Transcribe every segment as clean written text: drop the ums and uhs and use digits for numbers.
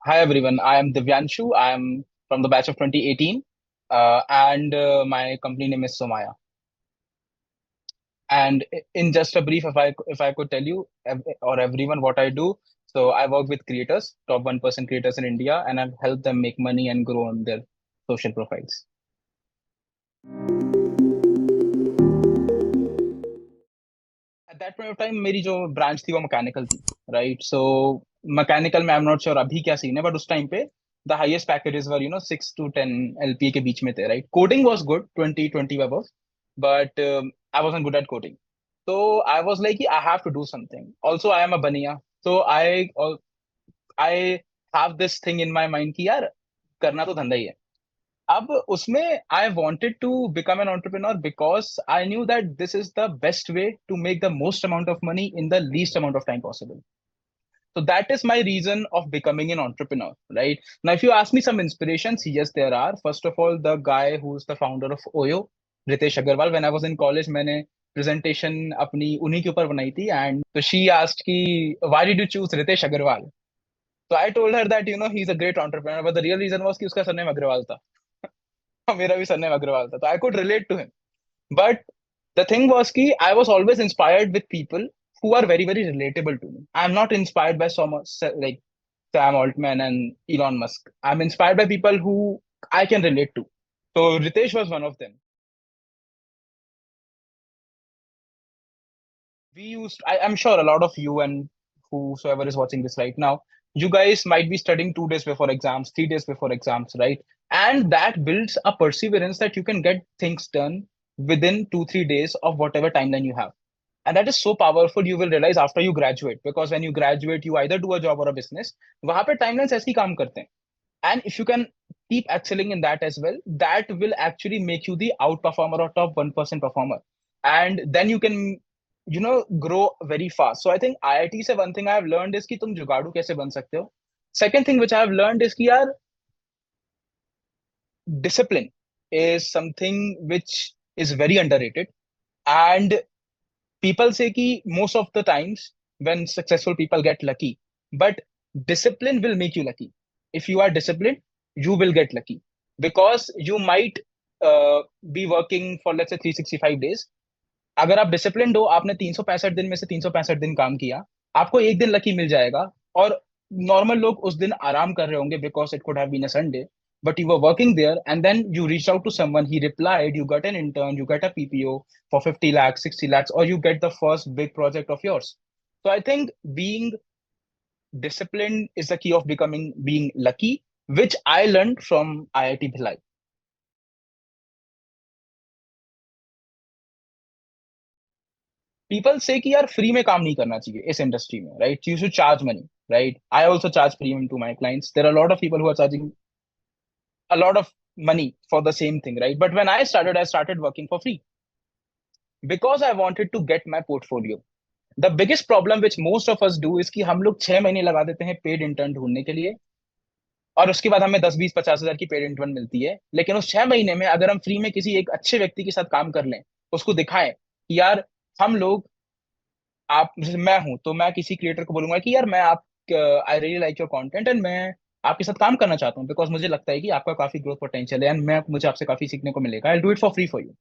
Hi everyone, I am Divyanshu. I am from the batch of 2018, and my company name is Somaya. And in just a brief, if I could tell you or everyone what I do, so I work with creators, top 1% creators in India, and I've helped them make money and grow on their social profiles. At that point of time, मेरी जो branch थी वो mechanical थी, right? So mechanical में I am not sure अभी क्या scene है, but उस टाइम पे the highest packages were 6 to 10 LPA के बीच में थे, right? Coding was good 20 above, but I wasn't good at coding. So I was like, I have to do something. Also, I am a baniya, so I have this thing in my mind कि यार करना तो धंधा ही है. अब उसमें I wanted to become an entrepreneur because I knew that this is the best way to make the most amount of money in the least amount of time possible. So that is my reason of becoming an entrepreneur, right? Now, if you ask me some inspirations, yes, there are. First of all, the guy who's the founder of Oyo, Ritesh Agarwal. When I was in college, मैंने presentation अपनी उन्हीं के ऊपर बनाई थी, and so she asked कि why did you choose Ritesh Agarwal? So I told her that he's a great entrepreneur, but the real reason was कि उसका सरनेम अग्रवाल था. मेरा भी सरनेम अग्रवाल था, तो I could relate to him. But the thing was ki I was always inspired with people who are very, very relatable to me. I'm not inspired by so much like Sam Altman and Elon Musk. I'm inspired by people who I can relate to. So Ritesh was one of them. I'm sure a lot of you and whosoever is watching this right now, you guys might be studying 2 days before exams, 3 days before exams, right? And that builds a perseverance that you can get things done within 2, 3 days of whatever timeline you have. And that is so powerful, you will realize after you graduate, because when you graduate you either do a job or a business. वहां पे timelines ऐसे ही काम करते हैं. And if you can keep excelling in that as well, that will actually make you the out performer or top 1% performer. And then you can grow very fast. So I think IIT से one thing I have learned is कि तुम जुगाड़ू कैसे बन सकते हो. Second thing which I have learned is कि यार discipline is something which is very underrated. And people say कि most of the times when successful people get lucky, but discipline will make you lucky. If you are disciplined, you will get lucky because you might be working for let's say 365 days. अगर आप disciplined हो, आपने 365 दिन में से 365 दिन काम किया, आपको एक दिन लकी मिल जाएगा. और नॉर्मल लोग उस दिन आराम कर रहे होंगे because it could have been a Sunday, but you were working there and then you reached out to someone, he replied, you got an intern, you get a PPO for 50 lakhs, 60 lakhs, or you get the first big project of yours. So I think being disciplined is the key of being lucky, which I learned from IIT Bhilai. People say कि यार free में काम नहीं करना चाहिए इस industry में, right? You should charge money, right? I also charge premium to my clients. There are lot of people who are charging a lot of money for the same thing, right? But when I started working for free because I wanted to get my portfolio. The biggest problem which most of us do is कि हम लोग 6 महीने लगा देते हैं paid intern ढूंढने के लिए, और उसके बाद हमें 10, 20, 50 हजार की पेड इंटर्न मिलती है. लेकिन उस 6 महीने में अगर हम फ्री में किसी एक अच्छे व्यक्ति के साथ काम कर लें, उसको दिखाएं कि यार हम लोग, आप जैसे मैं हूं तो मैं किसी क्रिएटर को बोलूंगा कि यार मैं आप I really like your content and मैं आपके साथ काम करना चाहता हूँ बिकॉज मुझे लगता है कि आपका काफी ग्रोथ पोटेंशियल है एंड मैं मुझे आपसे काफी सीखने को मिलेगा. I do it for free for you.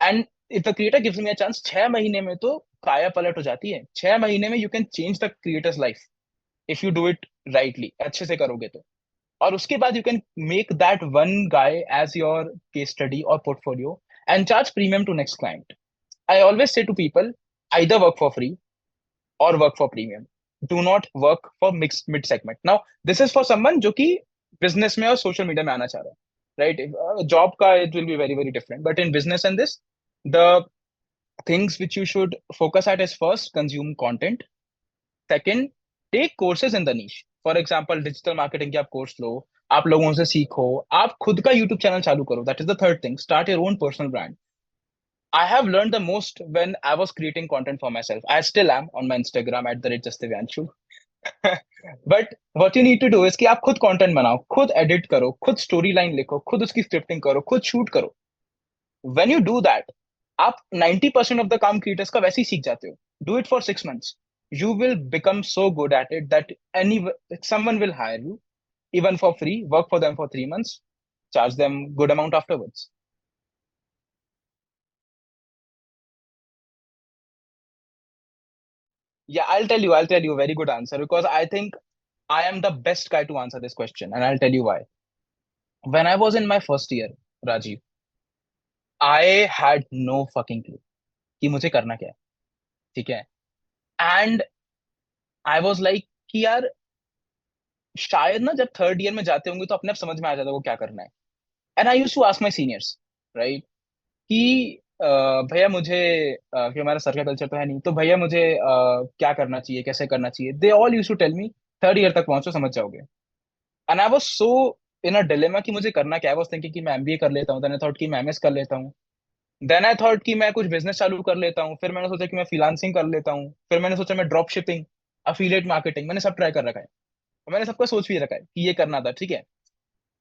And if the creator gives me a chance, 6 महीने में तो काया पलट हो जाती है. 6 महीने में you can change the creator's life if you do it rightly, अच्छे से करोगे तो. और उसके बाद you can make that one guy as your case study और portfolio and charge premium to next client. I always say to people, either work for free or work for premium. Do not work for mixed mid segment. Now, this is for someone जो कि business में और social media में आना चाह रहा है, right? Job का it will be very, very different. But in business and this, the things which you should focus at is first, consume content. Second, take courses in the niche. For example, digital marketing के आप course लो, आप लोगों से सीखो, आप खुद का YouTube channel चालू करो. That is the third thing. Start your own personal brand. I have learned the most when I was creating content for myself. I still am on my Instagram at the rate just Divyanshu. But what you need to do is कि आप खुद content बनाओ, खुद edit करो, खुद story line लिखो, खुद उसकी scripting करो, खुद shoot करो. When you do that, आप 90% of the काम creators का वैसे ही सीख जाते हो. Do it for 6 months. you will become so good at it that any someone will hire you even for free, work for them for 3 months, charge them good amount afterwards. Yeah, I'll tell you a very good answer because I think I am the best guy to answer this question, and I'll tell you why. When I was in my first year, Rajiv, I had no fucking clue कि मुझे करना क्या है, ठीक है? And I was like कि यार शायद ना जब थर्ड ईयर में जाते होंगे तो अपने आप समझ में आ जाता है वो क्या करना है. And I used to ask my seniors, right, कि भैया मुझे कि हमारा सर का कल्चर तो है नहीं, तो भैया मुझे क्या करना चाहिए, कैसे करना चाहिए. They all used to tell me third year तक पहुंचो समझ जाओगे. And I was so in a dilemma कि मुझे करना क्या है. आई वाज थिंकिंग कि मैं एमबीए कर लेता हूँ, देन आई थॉट कि मैं एमएस कर लेता हूँ, देन आई थॉट कि मैं कुछ बिजनेस चालू कर लेता हूँ, फिर मैंने सोचा कि मैं फ्रीलांसिंग कर लेता हूँ, फिर मैंने सोचा मैं ड्रॉप शिपिंग, अफिलिएट मार्केटिंग, मैंने सब ट्राई कर रखा है. और मैंने सबका सोच भी रखा है कि ये करना था, ठीक है.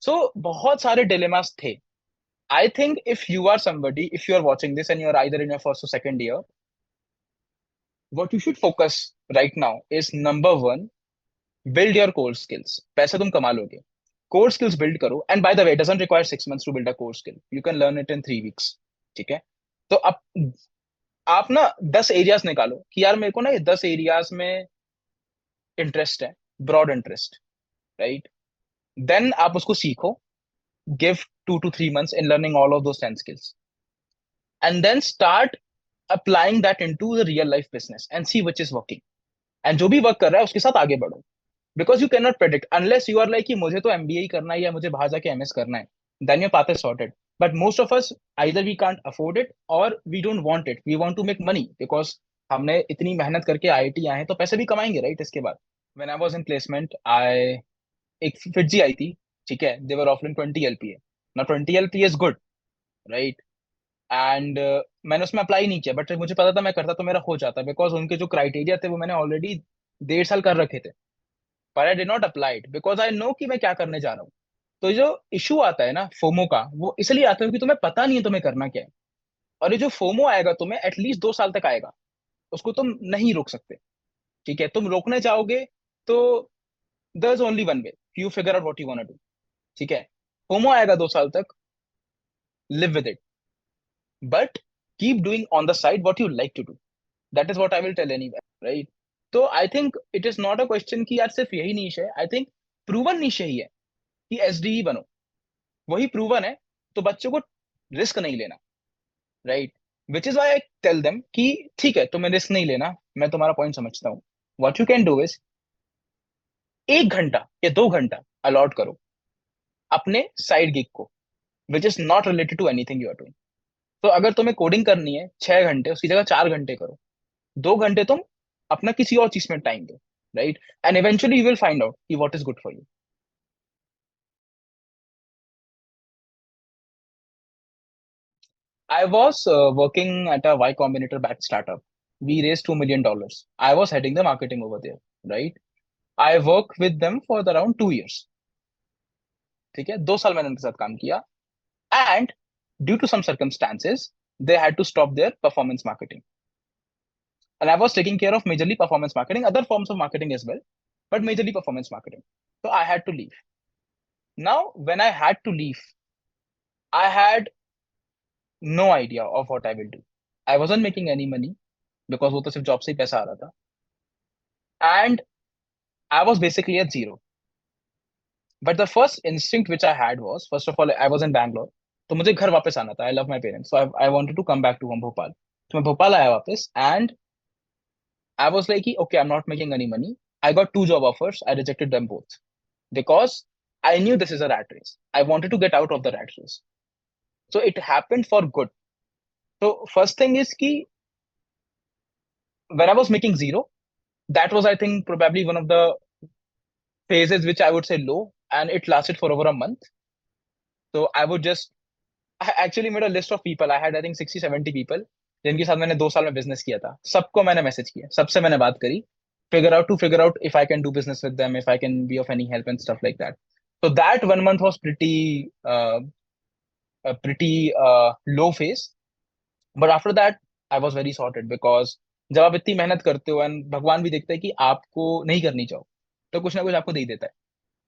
सो बहुत सारे डिलेमास थे. I think if you are somebody, if you are watching this and you are either in your first or second year, what you should focus right now is number one, build your core skills. पैसा तुम कमा लोगे. Core skills build करो. And by the way, it doesn't require 6 months to build a core skill. You can learn it in 3 weeks. ठीक है. तो अब आप ना 10 एरियाज निकालो कि यार मेरे को ना ये 10 एरियाज में इंटरेस्ट है, ब्रॉड इंटरेस्ट, राइट. देन आप उसको सीखो. Give 2 to 3 months in learning all of those 10 skills, and then start applying that into the real life business and see which is working. And जो भी work कर रहा है उसके साथ आगे बढ़ो. Because you can not predict unless you are like कि मुझे तो एमबीए ही करना है या मुझे बाहर जाके एमएस करना है, then your path is sorted. But most of us either we can't afford it और we don't want it, we want to make money because हमने इतनी मेहनत करके आईआईटी आए हैं तो पैसे भी कमाएंगे, राइट, इसके बाद. When I was in placement, I एक फिटजी आई थी, ठीक है. They were offering 20 LPA. ना 20 LPA is good, right. And मैंने उसमें अप्लाई नहीं किया, बट मुझे पता था मैं करता तो मेरा हो जाता बिकॉज उनके जो क्राइटेरिया थे वो मैंने ऑलरेडी 1.5 साल कर रखे थे. पर I did not apply it because I know कि मैं क्या करने जा रहा हूँ. तो जो इशू आता है ना फोमो का, वो इसलिए आता है कि तुम्हें पता नहीं है तुम्हें करना क्या है. और ये जो फोमो आएगा तुम्हें एटलीस्ट 2 साल तक आएगा, उसको तुम नहीं रोक सकते. ठीक है, तुम रोकने जाओगे तो there is only one way, you figure out what you want to do. ठीक है, फोमो आएगा 2 साल तक, live with it, but keep doing on the side what you like to do. That is what I will tell any, right. तो I think it is not a question कि यार सिर्फ यही नीश है. आई थिंक प्रूवन नीश यही है कि SDE बनो, वही प्रूवन है. तो बच्चों को रिस्क नहीं लेना, right. Which is why I tell them कि ठीक है तुम्हें रिस्क नहीं लेना, मैं तुम्हारा पॉइंट समझता हूँ. What you can do is 1 घंटा या 2 घंटा अलॉट करो अपने साइड गिग को, which is not related to anything you are doing. तो अगर तुम्हें कोडिंग करनी है 6 घंटे, उसकी जगह 4 घंटे करो. 2 घंटे तुम अपना किसी और चीज में टाइम दो, right. And eventually you will find out कि what is good for you. I was working at a Y Combinator backed startup. We raised $2 million. I was heading the marketing over there, right? I worked with them for around 2 years. ठीक है, 2 साल मैंने उनके साथ काम किया. And due to some circumstances, they had to stop their performance marketing. And I was taking care of majorly performance marketing, other forms of marketing as well, but majorly performance marketing. So I had to leave. Now, when I had to leave, I had no idea of what I will do. I wasn't making any money because वो तो सिर्फ job से ही पैसा आ रहा था. And I was basically at zero. But the first instinct which I had was, first of all, I was in Bangalore. तो मुझे घर वापस आना था. I love my parents. So I wanted to come back to home, Bhopal. तो मैं भोपाल आया वापस. And I was like, okay, I'm not making any money. I got 2 job offers. I rejected them both because I knew this is a rat race. I wanted to get out of the rat race. So it happened for good. So first thing is कि when I was making zero, that was, I think, probably one of the phases which I would say low, and it lasted for over a month. So I would just, I actually made a list of people. I had, I think, 60-70 people जिनके साथ मैंने 2 साल में business किया था. सबको मैंने message किया, सबसे मैंने बात करी, figure out if I can do business with them, if I can be of any help and stuff like that. So that 1 month was pretty low phase. But after that, I was very sorted because जब आप इतनी मेहनत करते हो and भगवान भी देखता है कि आपको नहीं करनी चाहो, तो कुछ ना कुछ आपको दे देता है.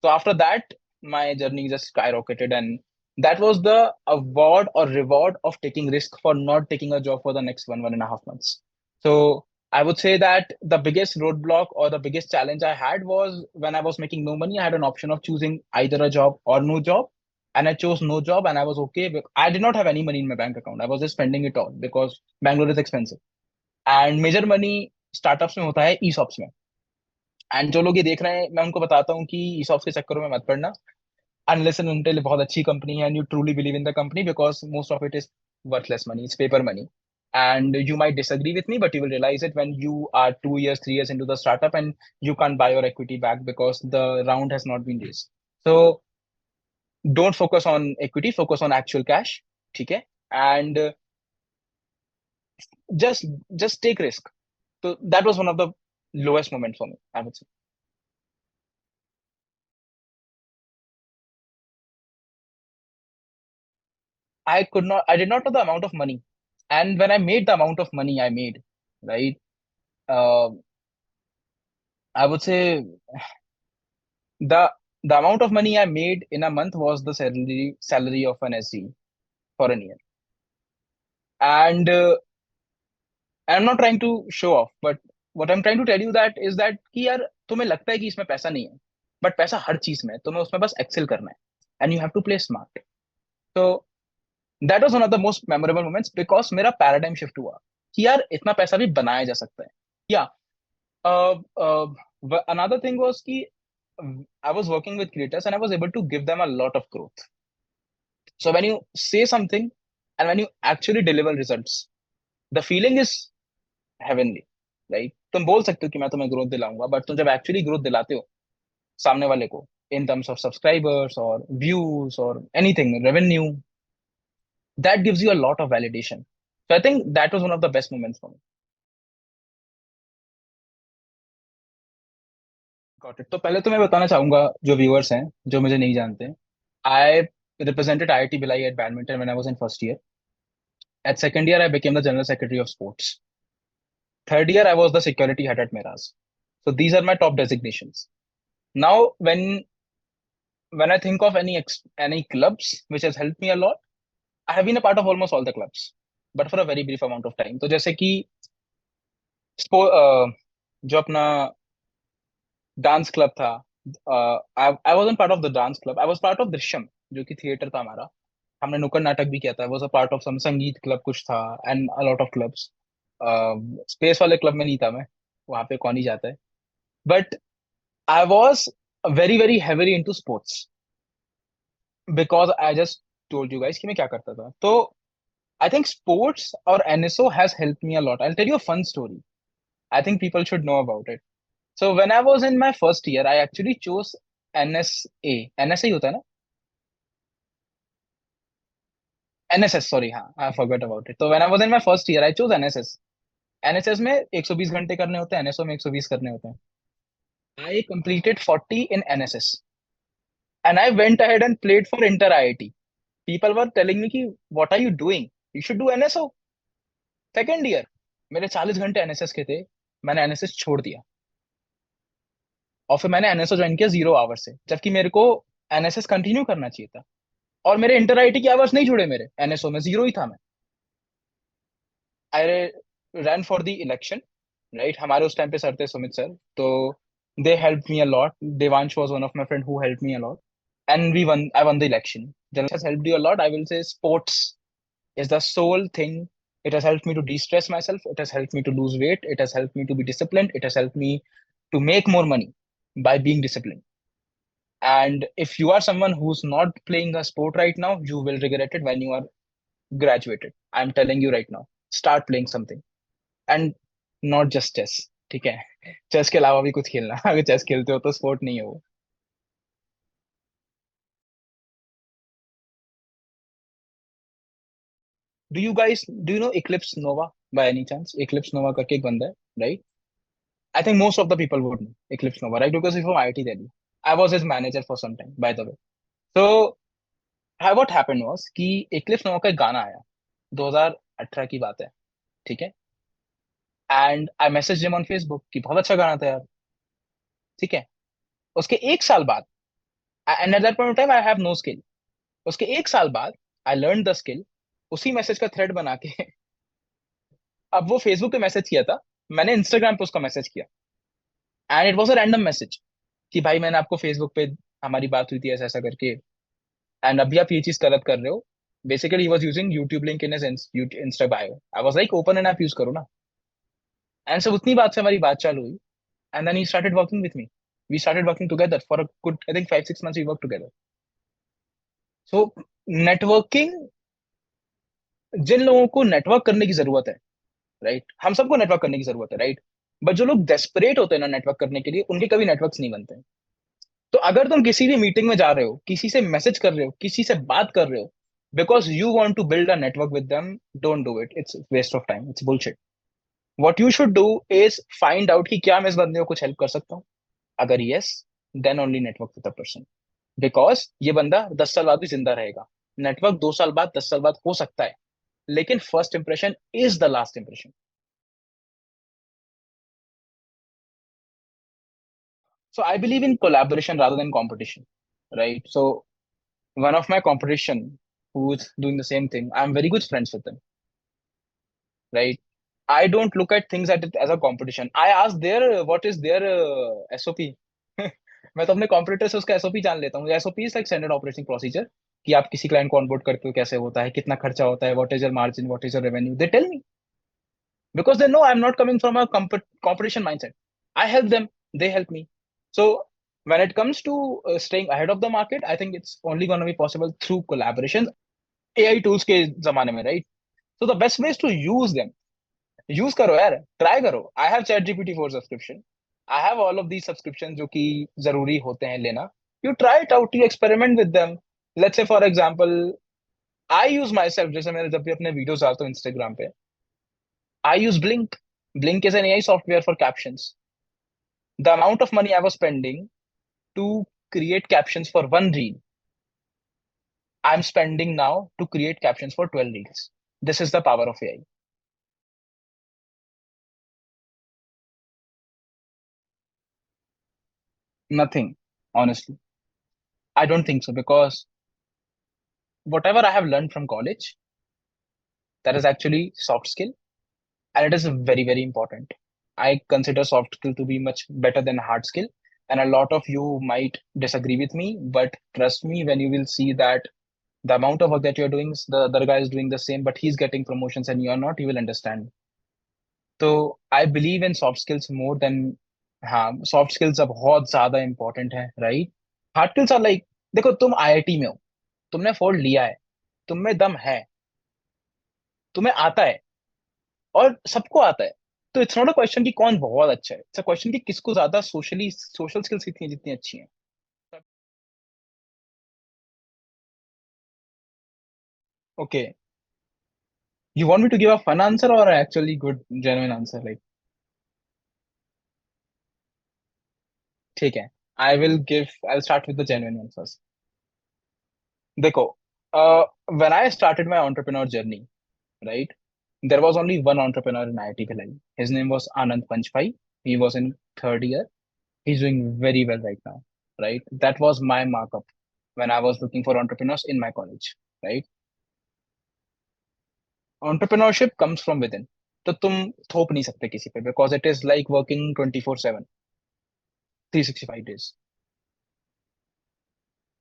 So after that, my journey just skyrocketed, and that was the award or reward of taking risk for not taking a job for the next 1.5 months. So I would say that the biggest roadblock or the biggest challenge I had was when I was making no money. I had an option of choosing either a job or no job, and I chose no job, and I was okay. I did not have any money in my bank account. I was just spending it all because Bangalore is expensive, and major money startups में होता है ESOPs में. And जो लोग ये देख रहे हैं, मैं उनको बताता हूँ कि ESOPs के चक्करों में मत पड़ना, unless and until बहुत अच्छी कंपनी है and you truly believe in the company, because most of it is worthless money, it's paper money. And you might disagree with me, but you will realize it when you are 2 years, 3 years into the startup and you can't buy your equity back because the round has not been raised. So don't focus on equity, focus on actual cash. ठीक है. And just just take risk. So that was one of the lowest moment for me, I would say. I did not know the amount of money. And when I made the amount of money I made, right, uh, I would say the the amount of money I made in a month was the salary of an SE for a year. And I'm not trying to show off, but what I'm trying to tell you that is that कि यार तुम्हें लगता है कि इसमें पैसा नहीं है, बट पैसा हर चीज में है, तुम्हें उसमें बस एक्सेल करना है, and you have to play smart. तो that was one of the most memorable moments, because मेरा पैराडाइम शिफ्ट हुआ कि यार इतना पैसा भी बनाया जा सकता है. या another thing was कि I was working with creators and I was able to give them a lot of growth. So when you say something and when you actually deliver results, the feeling is heavenly, right? तुम बोल सकते हो कि मैं तुम्हें growth दिलाऊंगा, but तुम जब actually growth दिलाते हो सामने वाले को, in terms of subscribers or views or anything, revenue, that gives you a lot of validation. So I think that was one of the best moments for me. Got it. तो पहले तो मैं बताना चाहूंगा जो व्यूअर्स हैं जो मुझे नहीं जानते हैं, I represented IIT Bhilai at badminton when I was in first year. At second year, I became the general secretary of sports. Third year, I was the security head at Miraz. So these are my top designations. Now, when I think of any clubs which has helped me a lot, I have been a part of almost all the clubs, but for a very brief amount of time. तो जैसे कि जो अपना dance club था, I was part of the dance club. I was part of Drishyam, जो कि theatre था हमारा. हमने नुक्कड़ नाटक भी किया था. Was a part of some संगीत क्लब कुछ था, and a lot of clubs. Space वाले क्लब में नहीं था मैं, वहां पे कौन ही जाता है. But I was very very heavily into sports, because I just told you guys कि मैं क्या करता था. तो आई थिंक स्पोर्ट्स और NSO has help me a lot. I tell you a fun story. I think people should know about it. So when I was in my first year, I actually chose NSA. NSA होता है ना? NSS, sorry, हाँ, I forgot about it. तो when I was in my first year, I chose NSS. NSS में 120 घंटे करने होते हैं, NSO में 120 करने होते हैं. I completed 40 in NSS, and I went ahead and played for Inter IIT. People were telling me कि what are you doing? You should do NSO. Second year, मेरे 40 घंटे NSS के थे. मैंने NSS छोड़ दिया और फिर मैंने NSO ज्वाइन किया 0 आवर से, जबकि मेरे को NSS कंटिन्यू करना चाहिए था. और मेरे इंटर आईटी के आवर्स नहीं जुड़े, मेरे एनएसओ में जीरो ही था. मैं I run for the election, right. हमारे उस टाइम पे सर थे सुमित सर, तो they help me a lot. Devansh was one of my friend who help me a lot, and we won I won the election. General has helped you a lot. I will say sports is the sole thing. It has helped me to de-stress myself. It has helped me to lose weight. It has helped me to be disciplined. It has helped me to make more money by being disciplined. And if you are someone who's not playing a sport right now, you will regret it when you are graduated. I'm telling you right now, start playing something, and not just chess. ठीक है. Chess के अलावा भी कुछ खेलना. अगर chess खेलते हो तो स्पोर्ट नहीं है वो. Do you know Eclipse Nova by any chance? Eclipse Nova करके एक बंदा है, right? I think most of the people would know Eclipse Nova, right? Because he's from IIT Delhi. I was his manager for some time, by the way. So what happened was कि Eclipse Nova का एक गाना आया, 2018 की बात है, ठीक है. And I message him on Facebook कि बहुत अच्छा गाना था यार, ठीक है। उसके एक साल बाद, and at that point time I have no skill, उसके एक साल बाद आई लर्न द स्किल, उसी मैसेज का थ्रेड बना के अब वो फेसबुक पे मैसेज किया था, मैंने इंस्टाग्राम पे उसका मैसेज किया, and it was a random message कि भाई मैंने आपको फेसबुक पे, हमारी बात हुई थी ऐसा ऐसा करके, एंड अभी आप ये चीज गलत कर रहे हो। Basically he was using YouTube link in his insta bio, I was like open an app use करो ना। एंड सब उतनी बात से हमारी बात चालू हुई, and then he started working with me, we started working together for a good, I think 5-6 months we work together. So networking, जिन लोगों को नेटवर्क करने की जरूरत है, राइट, हम सबको नेटवर्क करने की जरूरत है, राइट, बट जो लोग डेस्परेट होते हैं ना नेटवर्क करने के लिए, उनके कभी नेटवर्क्स नहीं बनते हैं। तो अगर तुम किसी भी मीटिंग में जा रहे हो, किसी से मैसेज कर रहे हो, किसी से बात कर रहे हो, because you want to build a network with them, don't do it, it's waste of time, it's bullshit. What you should do is find out कि क्या मैं इस बंदे को कुछ हेल्प कर सकता हूँ, अगर yes, then only network with the person, because ये बंदा 10 साल बाद भी जिंदा रहेगा। नेटवर्क 2 साल बाद, 10 साल बाद हो सकता है, लेकिन first impression is the last impression. So I believe in collaboration rather than competition, right? So one of my competition who's doing the same thing, I'm very good friends with them, right? I don't look at things at it as a competition. I ask their what is their SOP. मैं तो अपने competitor से उसका SOP जान लेता हूँ। SOP is like standard operating procedure, कि आप किसी क्लाइंट को ऑनबोर्ड करते हो, कैसे होता है, कितना खर्चा होता है, what is your margin, what is your revenue, they tell me, because they know I'm not coming from a competition mindset. I help them, they help me. So when it comes to staying ahead of the market, I think it's only going to be possible through collaborations. AI tools के जमाने में, right? So the best way is to use them. Use करो यार, try करो. I have ChatGPT 4 subscription. I have all of these subscriptions जो कि जरूरी होते हैं लेना. You try it out, you experiment with them. Let's say for example, I use myself, जैसे मैं जब भी अपने वीडियोस डालता हूँ Instagram पे, I use Blink. Blink is an AI software for captions. The amount of money I was spending to create captions for one reel, I'm spending now to create captions for 12 reels. This is the power of AI. Nothing, honestly. I don't think so, because whatever I have learned from college, that is actually soft skill, and it is very, very important. I consider soft skill to be much better than hard skill. And a lot of you might disagree with me, but trust me, when you will see that the amount of work that you're doing, the other guy is doing the same, but he's getting promotions and you're not, you will understand. तो I believe in soft skills more than, हाँ, soft skills अब बहुत ज्यादा important है, right. Hard skills are like, देखो तुम IIT में हो, तुमने फोल्ड लिया है, तुम में दम है, तुम्हें आता है, और सबको आता है, तो इट्स नॉट अ क्वेश्चन कि कौन बहुत अच्छा है, इट्स अ क्वेश्चन कि किसको ज्यादा सोशली सोशल स्किल्स इतनी जितनी अच्छी हैं। Okay, you want me to give a fun answer और actually good genuine answer, like, ठीक है, I will give, I will start with the genuine answers. देखो, when I started my entrepreneur journey, right? There was only one entrepreneur in IIT Bhilai. His name was Anand Panchpai. He was in third year. He's doing very well right now, right? That was my markup when I was looking for entrepreneurs in my college, right? Entrepreneurship comes from within. तो तुम थोप नहीं सकते किसी पे, because it is like working 24/7, 365 days.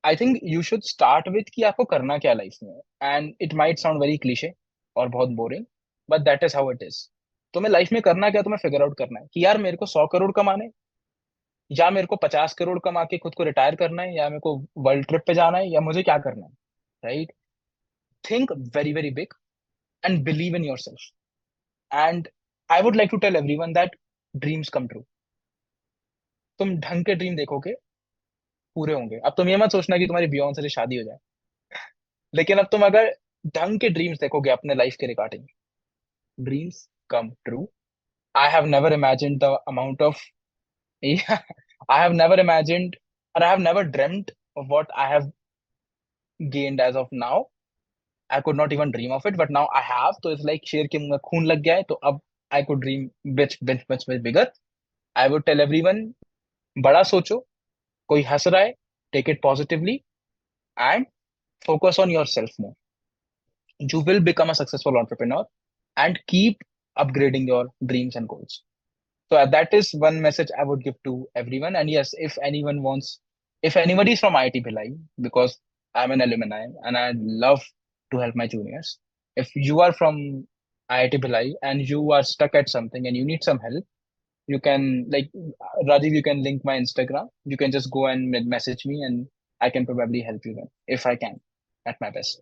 I think you should start with कि आपको करना क्या लाइफ में है, and it might sound very cliche और बहुत boring, but that is how it is. तुम्हें लाइफ में करना क्या, तुम्हें फिगर आउट करना है कि यार मेरे को 100 करोड़ कमाने हैं, या मेरे को 50 करोड़ कमा के खुद को रिटायर करना है, या मेरे को वर्ल्ड ट्रिप पे जाना है, या मुझे क्या करना है, right. Think very very big and believe in yourself, and I would like to tell everyone that dreams come true. तुम ढंग के ड्रीम देखोगे, पूरे होंगे। अब तुम ये मत सोचना कि तुम्हारी बियॉन्से से शादी हो जाए, लेकिन अब तुम अगर ढंग के ड्रीम्स देखोगे अपने लाइफ के regarding, dreams come true. I have never imagined the amount of I have never imagined, or I have never dreamt of what I have gained as of now. I could not even dream of it, but now I have. तो it's like शेर के मुंह में खून लग गया है, तो अब I could dream much bigger. I would tell everyone, बड़ा सोचो, कोई हंस रहा है, take it positively and focus on yourself more. You will become a successful entrepreneur and keep upgrading your dreams and goals. So that is one message I would give to everyone. And yes, if anybody is from IIT Bhilai, because I'm an alumni and I love to help my juniors. If you are from IIT Bhilai and you are stuck at something and you need some help, you can like Rajiv, you can link my Instagram. You can just go and message me and I can probably help you then if I can at my best.